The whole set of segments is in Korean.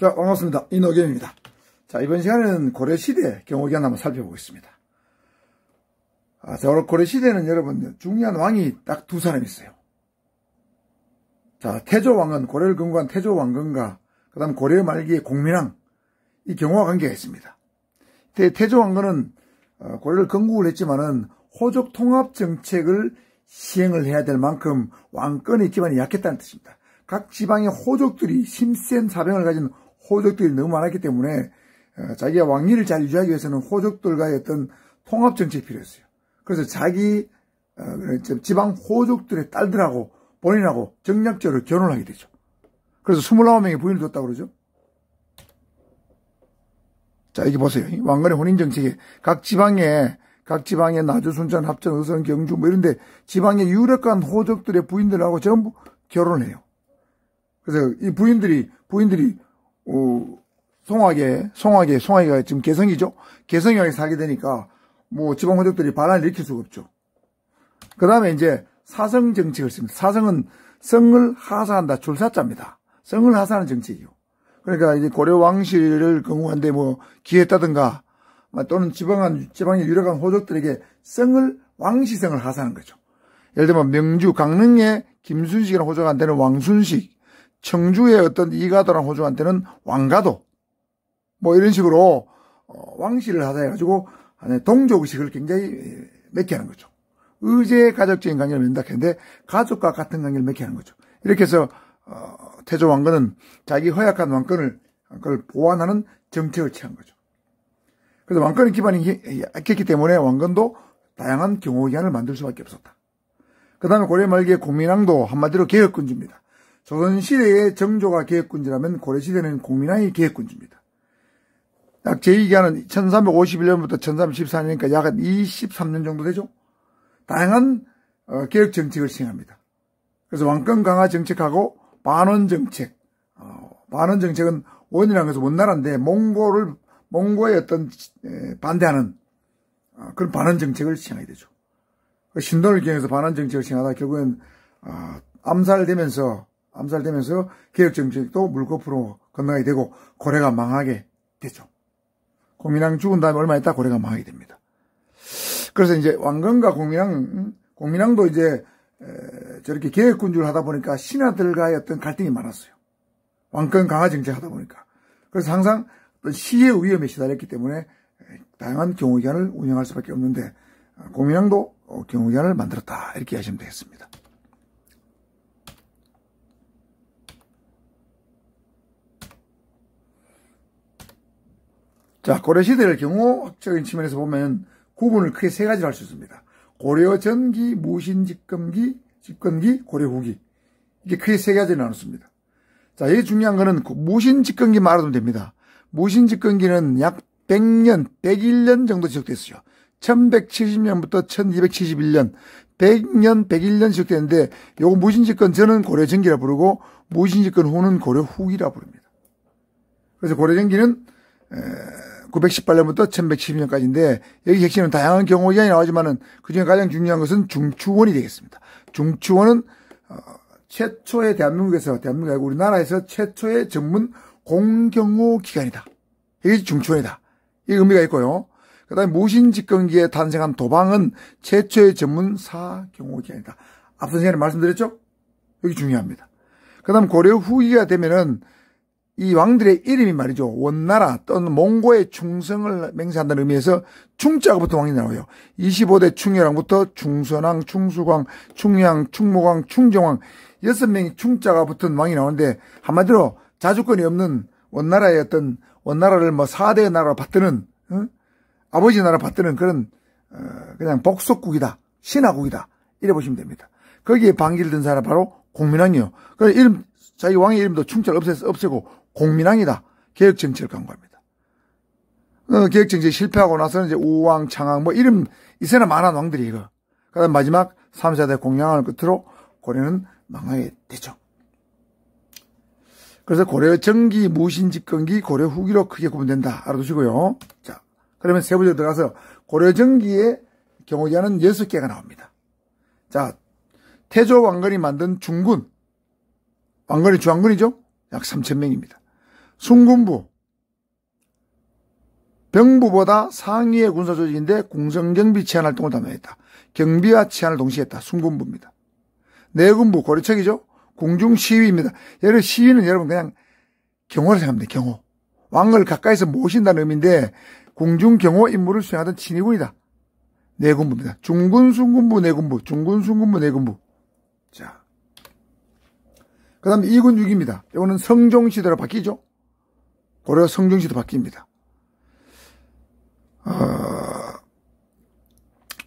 자, 반갑습니다. 이노겸입니다. 자, 이번 시간에는 고려시대 경호기한 한번 살펴보겠습니다. 자, 고려시대는 여러분, 중요한 왕이 딱 두 사람이 있어요. 자, 태조왕건, 고려를 건국한 태조왕건과, 그 다음 고려 말기의 공민왕, 이 경호와 관계가 있습니다. 태조왕건은 고려를 건국을 했지만은 호족 통합 정책을 시행을 해야 될 만큼 왕권의 기반이 약했다는 뜻입니다. 각 지방의 호족들이 힘센 사병을 가진 호족들이 너무 많았기 때문에 자기가 왕위를 잘 유지하기 위해서는 호족들과의 어떤 통합 정책이 필요했어요. 그래서 자기 지방 호족들의 딸들하고 본인하고 정략적으로 결혼을 하게 되죠. 그래서 29명의 부인을 뒀다고 그러죠. 자, 여기 보세요. 왕건의 혼인 정책에 각 지방의 나주, 순천, 합천, 의성, 경주 뭐 이런데 지방의 유력한 호족들의 부인들하고 전부 결혼을 해요. 그래서 이 부인들이 송화기가 지금 개성이죠. 개성에 살게 되니까 뭐 지방 호족들이 반란을 일으킬 수가 없죠. 그 다음에 이제 사성 정책을 씁니다. 사성은 성을 하사한다, 줄사자입니다. 성을 하사하는 정책이요. 그러니까 이제 고려 왕실을 건국한데 뭐 기했다든가 또는 지방의 유력한 호족들에게 왕시성을 하사하는 거죠. 예를 들면 명주, 강릉의 김순식이라는 호족한테는 왕순식, 청주의 어떤 이가도라는 호족한테는 왕가도, 뭐 이런 식으로 왕실을 하사해가지고 동족의식을 굉장히 맺게 하는 거죠. 의제 가족적인 관계를 맺는다 했는데 가족과 같은 관계를 맺게 하는 거죠. 이렇게 해서 태조 왕건은 자기 허약한 왕권을 보완하는 정책을 취한 거죠. 그래서 왕권의 기반이 약했기 때문에 왕건도 다양한 경호기관을 만들 수밖에 없었다. 그 다음에 고려 말기의 공민왕도 한마디로 개혁군주입니다. 조선시대의 정조가 개혁군주라면 고려시대는 공민왕이 개혁군주입니다. 약 제2기한은 1351년부터 1314년이니까 약 23년 정도 되죠. 다양한 개혁 정책을 시행합니다. 그래서 왕권 강화 정책하고 반원 정책. 반원 정책은 원이라는 것은 원나라인데 몽고의 어떤 반대하는 그런 반원 정책을 시행하게 되죠. 신돈을 기용해서 반원 정책을 시행하다 결국엔 암살되면서 개혁 정책도 물거품으로 건너가게 되고 고려가 망하게 되죠. 공민왕 죽은 다음에 얼마 있다 고려가 망하게 됩니다. 그래서 이제 왕건과 공민왕도 이제 저렇게 개혁군주를 하다 보니까 신하들과의 어떤 갈등이 많았어요. 왕권 강화 정책 하다 보니까. 그래서 항상 어떤 시의 위험에 시달렸기 때문에 다양한 경호기관을 운영할 수밖에 없는데 공민왕도 경호기관을 만들었다 이렇게 하시면 되겠습니다. 자, 고려시대를 경호학적인 측면에서 보면 구분을 크게 세 가지로 할 수 있습니다. 고려 전기, 무신 집권기, 고려 후기. 이게 크게 세 가지로 나눴습니다. 자, 여기 중요한 거는 무신 집권기만 알아두면 됩니다. 무신 집권기는 약 100년, 101년 정도 지속됐어요. 1170년부터 1271년, 100년, 101년 지속됐는데 요거 무신 집권 전은 고려 전기라 부르고 무신 집권 후는 고려 후기라 부릅니다. 그래서 고려 전기는 918년부터 1112년까지인데 여기 핵심은 다양한 경호기관이 나오지만은 그중에 가장 중요한 것은 중추원이 되겠습니다. 중추원은 최초의 대한민국이 아니고 우리나라에서 최초의 전문 공경호기관이다. 이게 중추원이다. 이 의미가 있고요. 그 다음에 무신집권기에 탄생한 도방은 최초의 전문 사경호기관이다. 앞선 시간에 말씀드렸죠? 여기 중요합니다. 그 다음 고려 후기가 되면은 이 왕들의 이름이 말이죠. 원나라 또는 몽고의 충성을 맹세한다는 의미에서 충자가 붙은 왕이 나와요. 25대 충혈왕부터 충선왕, 충수광, 충양, 충모광, 충정왕 6명이 충자가 붙은 왕이 나오는데 한마디로 자주권이 없는 원나라의 원나라를 4대 나라로 받드는 아버지 나라 받드는 그런 그냥 복속국이다. 신하국이다. 이래 보시면 됩니다. 거기에 반기를 든 사람 바로 공민왕이요. 그래서 자기 왕의 이름도 충자를 없애고 공민왕이다. 개혁정책을 강구합니다. 개혁정책이 실패하고 나서는 이제 우왕, 창왕, 이세나 많은 왕들이 이거. 그 다음 마지막 3, 4대 공양을 끝으로 고려는 망하게 되죠. 그래서 고려 전기, 무신 집권기, 고려 후기로 크게 구분된다. 알아두시고요. 자, 그러면 세부적으로 들어가서 고려 전기의 경호기관은 6개가 나옵니다. 자, 태조 왕건이 만든 중군. 왕건이 주왕군이죠? 약 3,000명입니다. 순군부. 병부보다 상위의 군사조직인데 공성경비 치안활동을 담당했다. 경비와 치안을 동시에 했다. 순군부입니다. 내군부, 고려척이죠. 공중시위입니다. 여러분, 시위는 여러분 그냥 경호를 생각하면 돼요. 경호. 왕을 가까이서 모신다는 의미인데 공중경호 임무를 수행하던 친위군이다. 내군부입니다. 중군, 순군부, 내군부. 중군, 순군부, 내군부. 자, 그 다음에 2군 6입니다. 이거는 성종시대로 바뀌죠. 고려 성종시대 바뀝니다.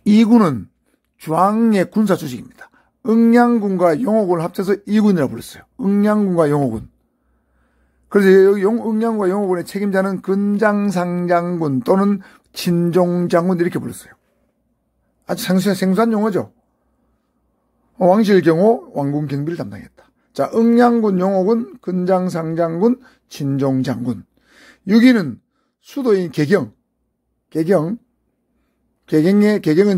2군은 중앙의 군사 조직입니다. 응량군과 용호군을 합쳐서 2군이라고 불렀어요. 응량군과 용호군. 그래서 여기 응량군과 용호군의 책임자는 근장상장군 또는 친종장군 이렇게 불렀어요. 아주 생소한 용어죠. 왕실경호, 왕군 경비를 담당했다. 자, 응량군, 용호군, 근장상장군, 친종장군. 6위는 수도인 개경. 개경은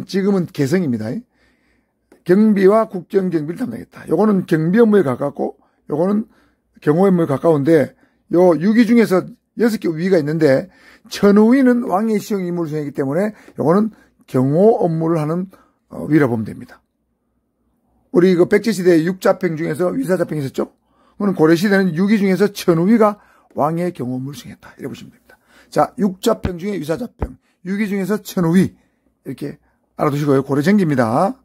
지금은 개성입니다. 경비와 국정경비를 담당했다. 요거는 경비 업무에 가깝고 요거는 경호 업무에 가까운데 요 6위 중에서 6개 위가 있는데 천우위는 왕의 시형 임무를 수행하기 때문에 요거는 경호 업무를 하는 위라 보면 됩니다. 우리 그 백제시대 6자평 중에서 위사자평이 있었죠? 그거는 고려시대는 6위 중에서 천우위가 왕의 경호 업무를 수행했다. 이렇게 보시면 됩니다. 자, 6자평 중에 위사자평, 6위 중에서 천우위 이렇게 알아두시고요. 고려전기입니다.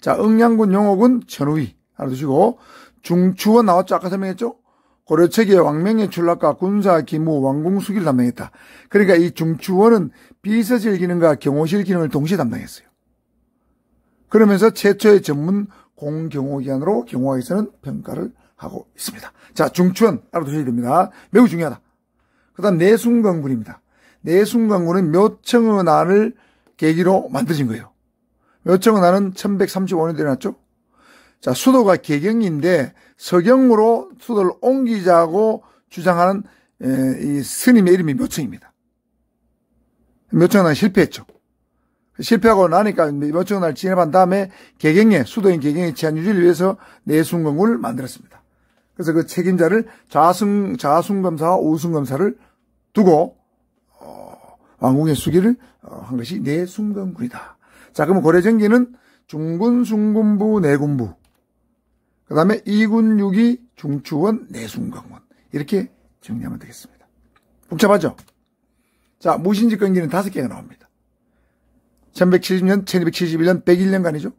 자, 응량군, 용호군, 천우위 알아두시고 중추원 나왔죠? 아까 설명했죠? 고려책의 왕명의 출락과 군사, 기무, 왕궁 수기를 담당했다. 그러니까 이 중추원은 비서실 기능과 경호실 기능을 동시에 담당했어요. 그러면서 최초의 전문 공경호기관으로 경호학에서는 평가를 하고 있습니다. 자, 중추원 알아두셔야 됩니다. 매우 중요하다. 그 다음 내순관군입니다. 내순관군은 묘청의 난을 계기로 만들어진 거예요. 묘청의 난은 1135년에 일어났죠. 자, 수도가 개경인데 서경으로 수도를 옮기자고 주장하는 이 스님의 이름이 묘청입니다. 묘청의 난 실패했죠. 실패하고 나니까 묘청의 난을 진압한 다음에 수도인 개경의 치안 유지를 위해서 내순관군을 만들었습니다. 그래서 그 책임자를 좌순검사와 우순검사를 두고 왕궁의 수기를 한 것이 내순관군이다. 자, 그러면 고려전기는 중군, 순군부, 내군부, 그 다음에 2군, 6위, 중추원, 내순관군 이렇게 정리하면 되겠습니다. 복잡하죠? 자, 무신집권기는 5개가 나옵니다. 1170년, 1271년, 101년간이죠.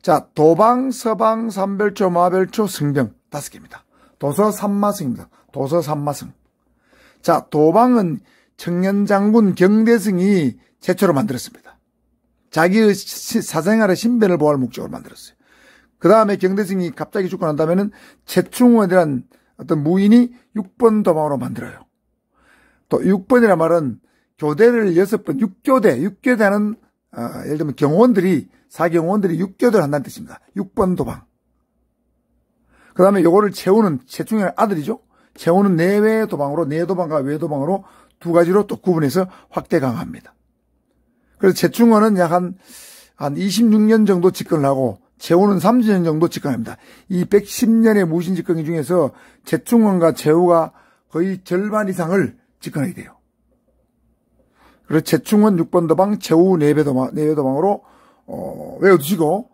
자, 도방, 서방, 삼별초, 마별초, 승병 5개입니다. 도서 삼마승입니다. 도서 삼마승. 자, 도방은 청년장군 경대승이 최초로 만들었습니다. 자기의 사생활의 신변을 보호할 목적으로 만들었어요. 그 다음에 경대승이 갑자기 죽고 난 다음에는 최충원이라는 어떤 무인이 6번 도방으로 만들어요. 또 6번이란 말은 교대를 6번, 6교대하는 예를 들면 경호원들이, 사경호원들이 6교대를 한다는 뜻입니다. 6번 도방. 그 다음에 요거를 채우는 최충원의 아들이죠. 채우는 내외 도방으로, 내도방과 외도방으로 두 가지로 또 구분해서 확대 강화합니다. 그래서 최충원은 약 한 26년 정도 집권을 하고 최후는 30년 정도 집권합니다. 이 110년의 무신 집권 중에서 최충원과 최후가 거의 절반 이상을 집권하게 돼요. 그래서 최충원 6번 도방, 최후 내외 도방으로 외워두시고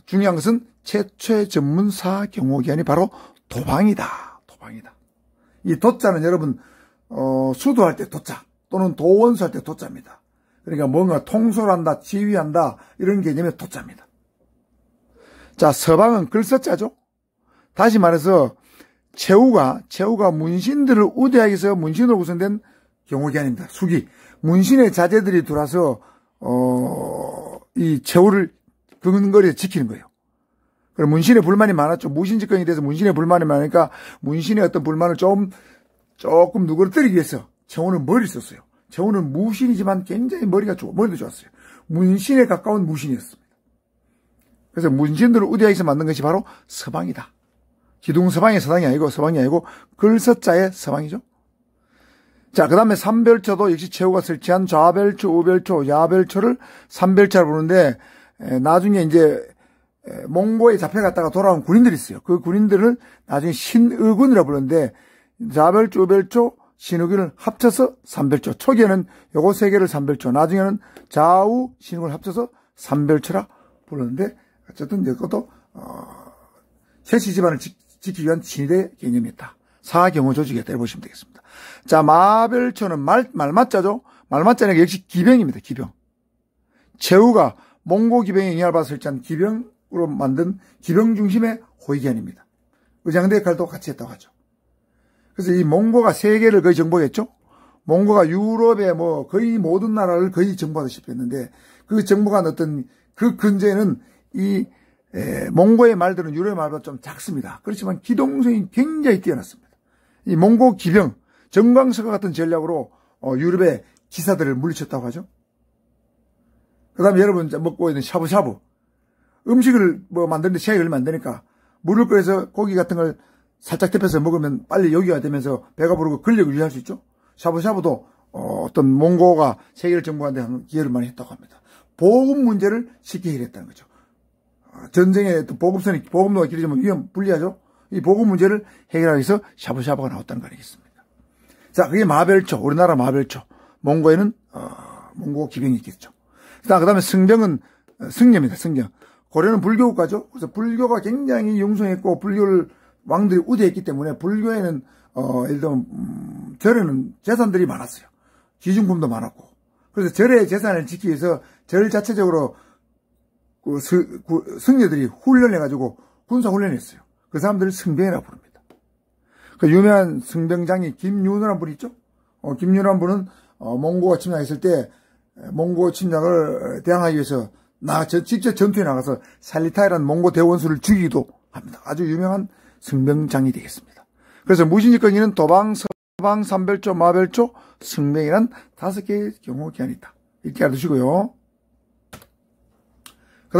중요한 것은 최초의 전문사 경호기관이 바로 도방이다. 도방이다. 이 도자는 여러분 수도할 때 도자 또는 도원수할 때 도자입니다. 그러니까 뭔가 통솔한다, 지휘한다 이런 개념의 도자입니다. 자, 서방은 글서자죠. 다시 말해서 최후가 문신들을 우대하기 위해서 문신으로 구성된 경호기관입니다. 수기. 문신의 자제들이 들어와서 이 최후를 근거리에 지키는 거예요. 그리고 문신의 불만이 많았죠. 무신 집권에 대해서 문신의 불만이 많으니까 문신의 어떤 불만을 조금 누그러뜨리기 위해서 최후는 머리를 썼어요. 최후는 무신이지만 굉장히 머리도 좋았어요. 문신에 가까운 무신이었습니다. 그래서 문신들을 우대하기 위해서 만든 것이 바로 서방이다. 기둥서방의 서방이 아니고 글서자의 서방이죠. 자, 그 다음에 삼별초도 역시 최후가 설치한 좌별초, 우별초, 야별초를 삼별초라고 부르는데 나중에 이제 몽고에 잡혀갔다가 돌아온 군인들이 있어요. 그 군인들을 나중에 신의군이라고 부르는데 좌별조, 우별조, 신우기를 합쳐서 삼별조. 초기에는 요거 세 개를 삼별조, 나중에는 좌우 신우기를 합쳐서 삼별조라 불렀는데, 어쨌든 이것도 세시 집안을 지키기 위한 친위대 개념이었다. 사경호 조직이었다. 이렇게 보시면 되겠습니다. 자, 마별초는 말맞자죠. 말맞자는 역시 기병입니다. 기병. 최후가 몽고 기병의 영향을 받아 설치한 기병으로 만든 기병 중심의 호위기관입니다. 의장대 역할도 같이 했다고 하죠. 그래서 이 몽고가 세계를 거의 정복했죠. 몽고가 유럽의 뭐 거의 모든 나라를 거의 정복하다시피 했는데, 그 정복한 어떤 그 근저에는 이 몽고의 말들은 유럽의 말보다 좀 작습니다. 그렇지만 기동성이 굉장히 뛰어났습니다. 이 몽고 기병, 정광석과 같은 전략으로 유럽의 기사들을 물리쳤다고 하죠. 그 다음에 여러분 먹고 있는 샤브샤브. 음식을 뭐 만드는데 시간이 얼마 안 되니까 물을 끓여서 고기 같은 걸 살짝 데펴서 먹으면 빨리 요기가 되면서 배가 부르고 근력을 유지할 수 있죠. 샤브샤브도 어떤 몽고가 세계를 정복하는 데 기여를 많이 했다고 합니다. 보급 문제를 쉽게 해결했다는 거죠. 전쟁에 보급로가 길어지면 위험 불리하죠. 이 보급 문제를 해결하기 위해서 샤브샤브가 나왔다는 거 아니겠습니까? 자, 그게 마별초, 우리나라 마별초. 몽고에는 몽고 기병이 있겠죠. 그 다음에 성경은 승려입니다. 성경. 고려는 불교 국가죠. 그래서 불교가 굉장히 융성했고 불교를 왕들이 우대했기 때문에 불교에는 예를 들면 절에는 재산들이 많았어요. 귀중품도 많았고. 그래서 절의 재산을 지키기 위해서 절 자체적으로 승려들이 훈련해가지고 군사훈련을 했어요. 그 사람들을 승병이라고 부릅니다. 그 유명한 승병장이 김윤호라는 분이 있죠. 김윤호라는 분은 몽고가 침략했을 때 몽고 침략을 대항하기 위해서 직접 전투에 나가서 살리타이라는 몽고 대원수를 죽이기도 합니다. 아주 유명한 승병장이 되겠습니다. 그래서 무신직경에는 도방, 서방, 삼별조, 마별조, 승병이란 5개의 경호기관이 있다. 이렇게 알아두시고요. 그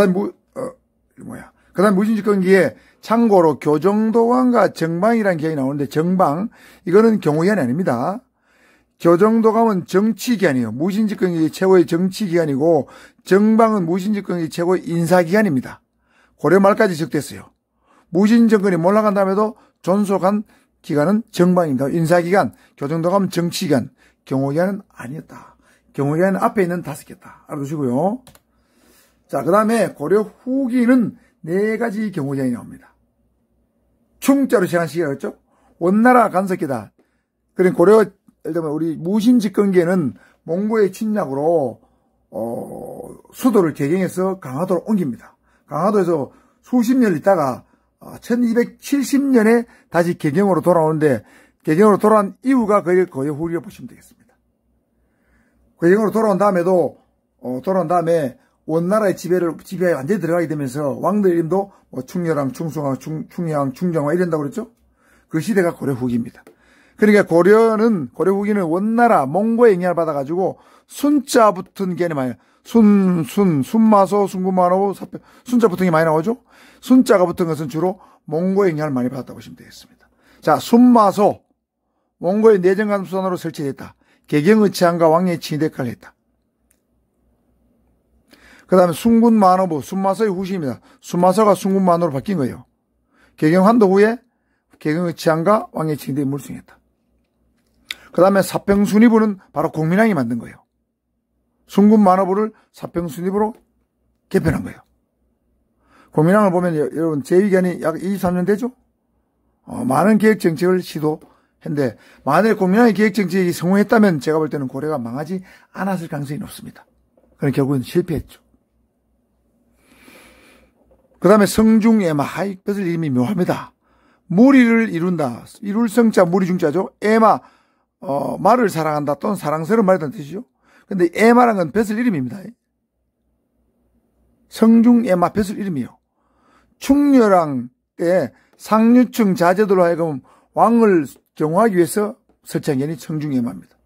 다음에 무신직경기에 참고로 교정도감과 정방이라는 기관이 나오는데, 정방, 이거는 경호기관이 아닙니다. 교정도감은 정치기관이에요. 무신직경기 최고의 정치기관이고, 정방은 무신직경기 최고의 인사기관입니다. 고려 말까지 적됐어요. 무신정권이 몰락한 다음에도 존속한 기관은 정방입니다. 인사기관, 교정도감은 정치기관, 경호기관은 아니었다. 경호기관은 앞에 있는 5개다. 알아두시고요. 자, 그 다음에 고려 후기는 4가지 경호기관이 나옵니다. 충자로 시작한 시기라고 했죠. 원나라 간섭기다. 그러니까 고려, 예를 들면 우리 무신직경기에는 몽고의 침략으로 수도를 개경해서 강화도로 옮깁니다. 강화도에서 수십 년 있다가 1270년에 다시 개경으로 돌아오는데, 개경으로 돌아온 이유가 거의 후기라고 보시면 되겠습니다. 개경으로 돌아온 다음에 원나라의 지배에 완전히 들어가게 되면서 왕들 이름도 뭐 충렬왕, 충성왕, 충량왕, 충정왕 이런다고 그랬죠? 그 시대가 고려 후기입니다. 그러니까 고려 후기는 원나라, 몽고의 영향을 받아가지고 순자 붙은 개념이 많이, 순마소, 순구마노, 순자 붙은 게 많이 나오죠? 순자가 붙은 것은 주로 몽고의 영향을 많이 받았다고 보시면 되겠습니다. 자, 순마소, 몽고의 내정감수단으로 설치됐다. 개경의 치안과 왕의 친위대 역할을 했다. 그 다음에 순군만호부, 순마소의 후시입니다. 순마소가 순군만호로 바뀐 거예요. 개경환도 후에 개경의 치안과 왕의 친위대에 물승했다. 그 다음에 사평순위부는 바로 공민왕이 만든 거예요. 순군만호부를 사평순위부로 개편한 거예요. 공민왕을 보면 여러분 제2기간이 약 23년 되죠? 많은 계획정책을 시도했는데, 만약에 공민왕의 계획정책이 성공했다면 제가 볼 때는 고려가 망하지 않았을 가능성이 높습니다. 그런데 결국은 실패했죠. 그 다음에 성중에마, 뱃을 이름이 묘합니다. 무리를 이룬다. 이룰 성자, 무리 중자죠. 에마, 말을 사랑한다 또는 사랑스러운 말이라는 뜻이죠. 근데 에마란 건 뱃을 이름입니다. 성중에마, 뱃을 이름이요. 충렬왕 때 상류층 자제들로 하여금 왕을 경호하기 위해서 설치한 개념이 성중에마입니다.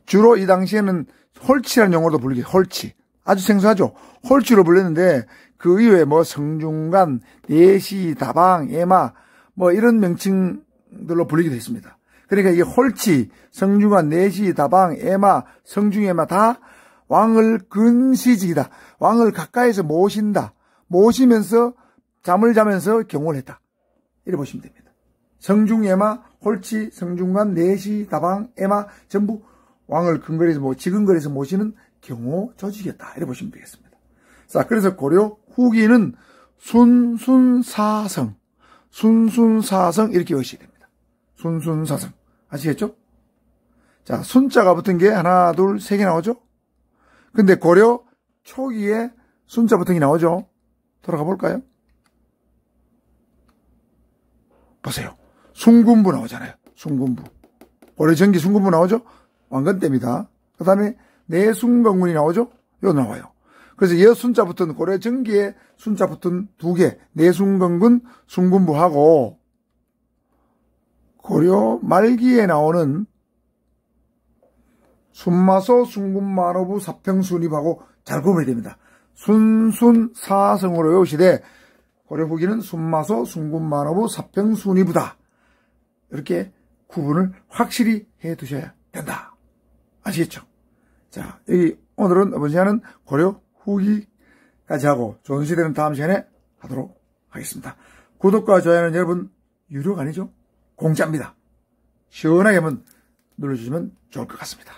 주로 이 당시에는 홀치라는 용어도 불리게, 홀치. 아주 생소하죠. 홀치로 불렸는데 그 이후에 뭐 성중관, 내시, 다방, 에마 뭐 이런 명칭들로 불리기도 했습니다. 그러니까 이게 홀치, 성중관, 내시, 다방, 에마, 성중에마 다 왕을 근시직이다. 왕을 가까이서 모신다. 모시면서 잠을 자면서 경호를 했다. 이렇게 보시면 됩니다. 성중, 에마, 홀치, 성중관, 내시, 다방, 에마 전부 왕을 근거리에서 지근거리에서 모시는 경호 조직이었다. 이렇게 보시면 되겠습니다. 자, 그래서 고려 후기는 순순사성 이렇게 외우셔야 됩니다. 순순사성 아시겠죠? 자, 순자가 붙은 게 하나, 둘, 세 개 나오죠? 근데 고려 초기에 순자 붙은 게 나오죠? 돌아가 볼까요? 보세요. 숭군부 나오잖아요. 숭군부. 고려 전기 숭군부 나오죠? 왕건 때입니다. 그 다음에 내숭건군이 나오죠? 이거 나와요. 그래서 여순자 붙은 고려 전기에 순자 붙은 두 개, 내숭건군, 숭군부하고 고려 말기에 나오는 순마소, 숭군만호부, 사평순입하고 잘 구분이 됩니다. 순순사성으로 외우시되 고려 후기는 순마소, 숭군만호부, 사평순입부다. 이렇게 구분을 확실히 해 두셔야 된다. 아시겠죠? 자, 여기 오늘은 이번 시간은 고려 후기까지 하고 좋은 시대는 다음 시간에 하도록 하겠습니다. 구독과 좋아요는 여러분 유료가 아니죠? 공짜입니다. 시원하게 한번 눌러주시면 좋을 것 같습니다.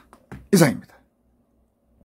이상입니다.